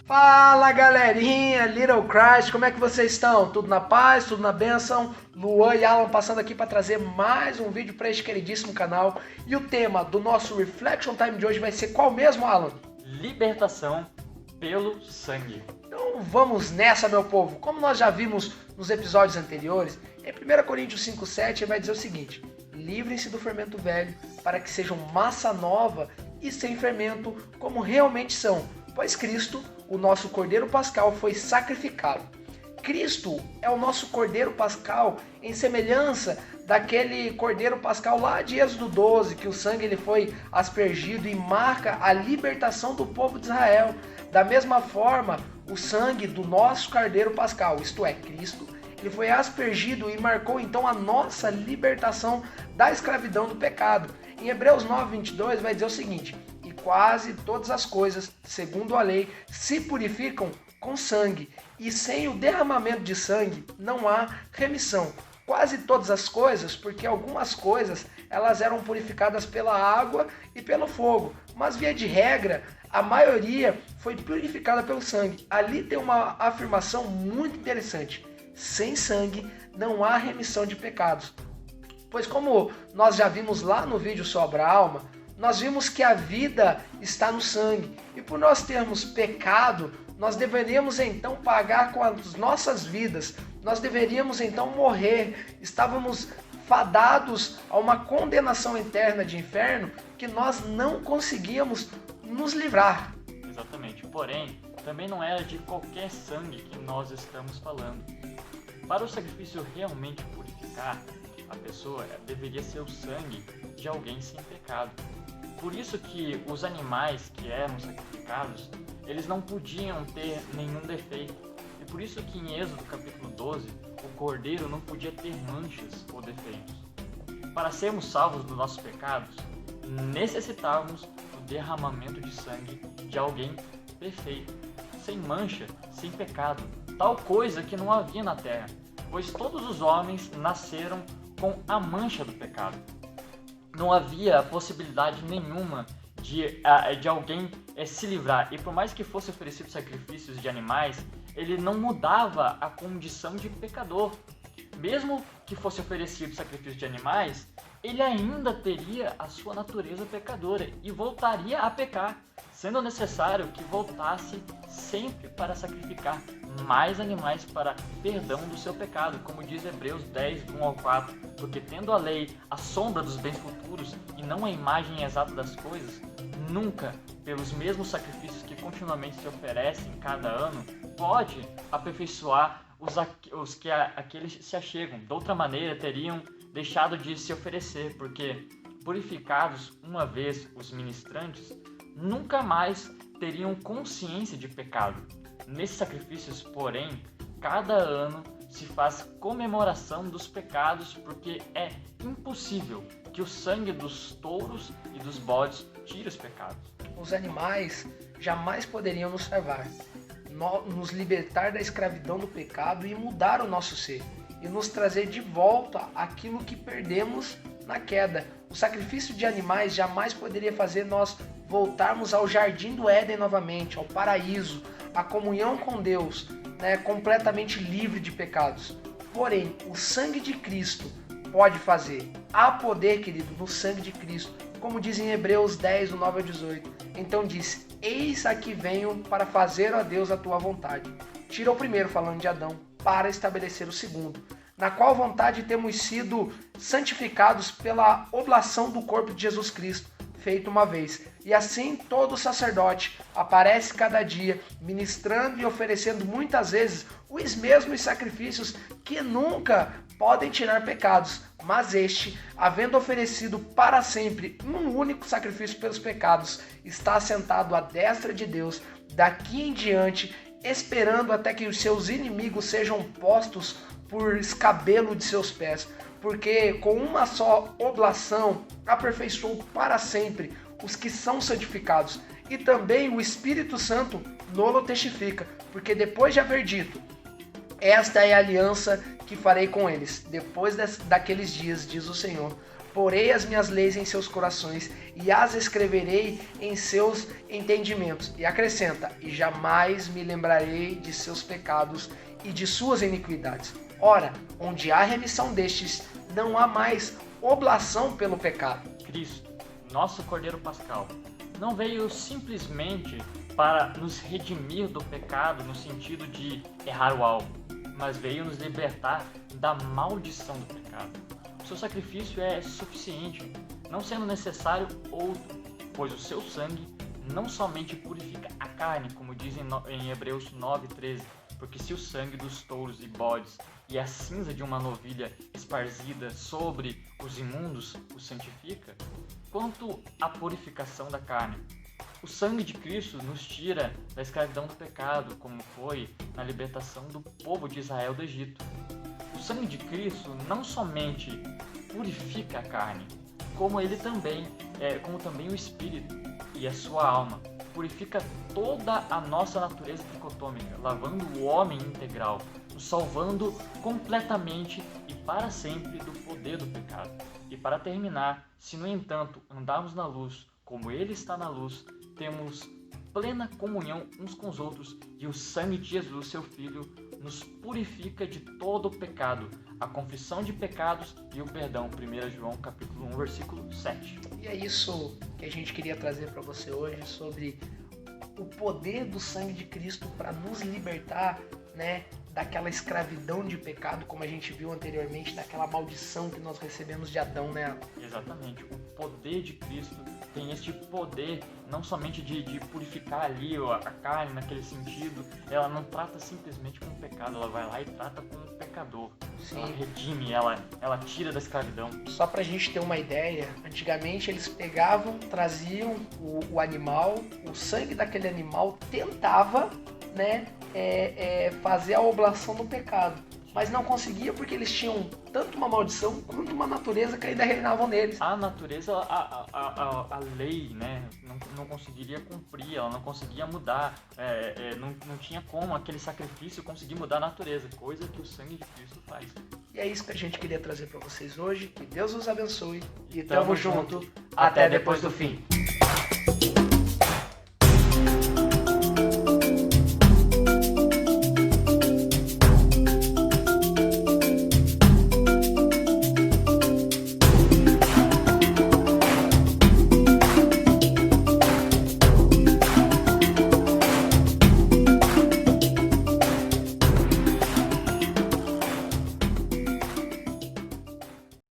Fala galerinha, Little Christ, como é que vocês estão? Tudo na paz, tudo na bênção? Luan e Alan passando aqui para trazer mais um vídeo para este queridíssimo canal. E o tema do nosso Reflection Time de hoje vai ser qual mesmo, Alan? Libertação pelo sangue. Então vamos nessa, meu povo. Como nós já vimos nos episódios anteriores, em 1 Coríntios 5,7 ele vai dizer o seguinte: livrem-se do fermento velho para que sejam massa nova e sem fermento como realmente são, pois Cristo, o nosso Cordeiro Pascal, foi sacrificado. Cristo é o nosso Cordeiro Pascal em semelhança daquele Cordeiro Pascal lá de Êxodo 12, que o sangue ele foi aspergido e marca a libertação do povo de Israel. Da mesma forma, o sangue do nosso Cordeiro Pascal, isto é, Cristo, ele foi aspergido e marcou então a nossa libertação da escravidão do pecado. Em Hebreus 9:22 vai dizer o seguinte: e quase todas as coisas, segundo a lei, se purificam com sangue, e sem o derramamento de sangue não há remissão. Quase todas as coisas, porque algumas coisas elas eram purificadas pela água e pelo fogo, mas via de regra, a maioria foi purificada pelo sangue. Ali tem uma afirmação muito interessante: sem sangue não há remissão de pecados. Pois como nós já vimos lá no vídeo sobre a alma, nós vimos que a vida está no sangue. E por nós termos pecado, nós deveríamos então pagar com as nossas vidas. Nós deveríamos então morrer. Estávamos fadados a uma condenação eterna de inferno que nós não conseguíamos nos livrar. Exatamente. Porém, também não era de qualquer sangue que nós estamos falando. Para o sacrifício realmente purificar a pessoa, deveria ser o sangue de alguém sem pecado. Por isso que os animais que eram sacrificados, eles não podiam ter nenhum defeito. E por isso que em Êxodo capítulo 12, o cordeiro não podia ter manchas ou defeitos. Para sermos salvos dos nossos pecados, necessitávamos do derramamento de sangue de alguém perfeito, sem mancha, sem pecado, tal coisa que não havia na terra, pois todos os homens nasceram com a mancha do pecado. Não havia possibilidade nenhuma de alguém se livrar. E por mais que fosse oferecido sacrifícios de animais, ele não mudava a condição de pecador. Mesmo que fosse oferecido sacrifício de animais, ele ainda teria a sua natureza pecadora e voltaria a pecar, sendo necessário que voltasse sempre para sacrificar mais animais para perdão do seu pecado, como diz Hebreus 10, 1 ao 4, porque tendo a lei a sombra dos bens futuros e não a imagem exata das coisas, nunca, pelos mesmos sacrifícios que continuamente se oferecem cada ano, pode aperfeiçoar aqueles se achegam. De outra maneira, teriam deixado de se oferecer, porque purificados uma vez os ministrantes, nunca mais teriam consciência de pecado. Nesses sacrifícios, porém, cada ano se faz comemoração dos pecados, porque é impossível que o sangue dos touros e dos bodes tire os pecados. Os animais jamais poderiam nos salvar, nos libertar da escravidão do pecado e mudar o nosso ser, e nos trazer de volta aquilo que perdemos na queda. O sacrifício de animais jamais poderia fazer nós voltarmos ao jardim do Éden novamente, ao paraíso, à comunhão com Deus, completamente livre de pecados. Porém, o sangue de Cristo pode fazer. Há poder, querido, no sangue de Cristo, como diz em Hebreus 10, 9 ao 18. Então diz: eis aqui venho para fazer, ó Deus, a tua vontade. Tira o primeiro, falando de Adão, para estabelecer o segundo, na qual vontade temos sido santificados pela oblação do corpo de Jesus Cristo, feito uma vez. E assim todo sacerdote aparece cada dia, ministrando e oferecendo muitas vezes os mesmos sacrifícios que nunca podem tirar pecados, mas este, havendo oferecido para sempre um único sacrifício pelos pecados, está assentado à destra de Deus, daqui em diante, esperando até que os seus inimigos sejam postos por escabelo de seus pés, porque com uma só oblação aperfeiçoou para sempre os que são santificados, e também o Espírito Santo nolo testifica, porque depois de haver dito, esta é a aliança que farei com eles, depois daqueles dias, diz o Senhor, porei as minhas leis em seus corações e as escreverei em seus entendimentos. E acrescenta, e jamais me lembrarei de seus pecados e de suas iniquidades. Ora, onde há remissão destes, não há mais oblação pelo pecado. Cristo, nosso Cordeiro Pascal, não veio simplesmente para nos redimir do pecado no sentido de errar o alvo, mas veio nos libertar da maldição do pecado. O seu sacrifício é suficiente, não sendo necessário outro, pois o seu sangue não somente purifica a carne, como diz em Hebreus 9:13, porque se o sangue dos touros e bodes e a cinza de uma novilha esparzida sobre os imundos o santifica, quanto à purificação da carne, o sangue de Cristo nos tira da escravidão do pecado, como foi na libertação do povo de Israel do Egito. O sangue de Cristo não somente purifica a carne, como também o espírito e a sua alma. Purifica toda a nossa natureza tricotômica, lavando o homem integral, nos salvando completamente e para sempre do poder do pecado. E para terminar, se no entanto andarmos na luz, como Ele está na luz, temos plena comunhão uns com os outros, e o sangue de Jesus, seu Filho, nos purifica de todo o pecado, a confissão de pecados e o perdão. 1 João capítulo 1, versículo 7. E é isso que a gente queria trazer para você hoje, sobre o poder do sangue de Cristo para nos libertar, né, daquela escravidão de pecado, como a gente viu anteriormente, daquela maldição que nós recebemos de Adão, né? Exatamente. O poder de Cristo tem este poder não somente de purificar ali a carne naquele sentido, ela não trata simplesmente com o pecado, ela vai lá e trata com o pecador. Sim. Ela redime, ela tira da escravidão. Só pra gente ter uma ideia, antigamente eles pegavam, traziam o animal, o sangue daquele animal tentava, né, fazer a oblação do pecado, mas não conseguia porque eles tinham tanto uma maldição quanto uma natureza que ainda reinavam neles. A natureza, a lei, né, não conseguiria cumprir, ela não conseguia mudar, não tinha como aquele sacrifício conseguir mudar a natureza, coisa que o sangue de Cristo faz. E é isso que a gente queria trazer para vocês hoje, que Deus os abençoe e Tamo tamo junto, até depois do fim.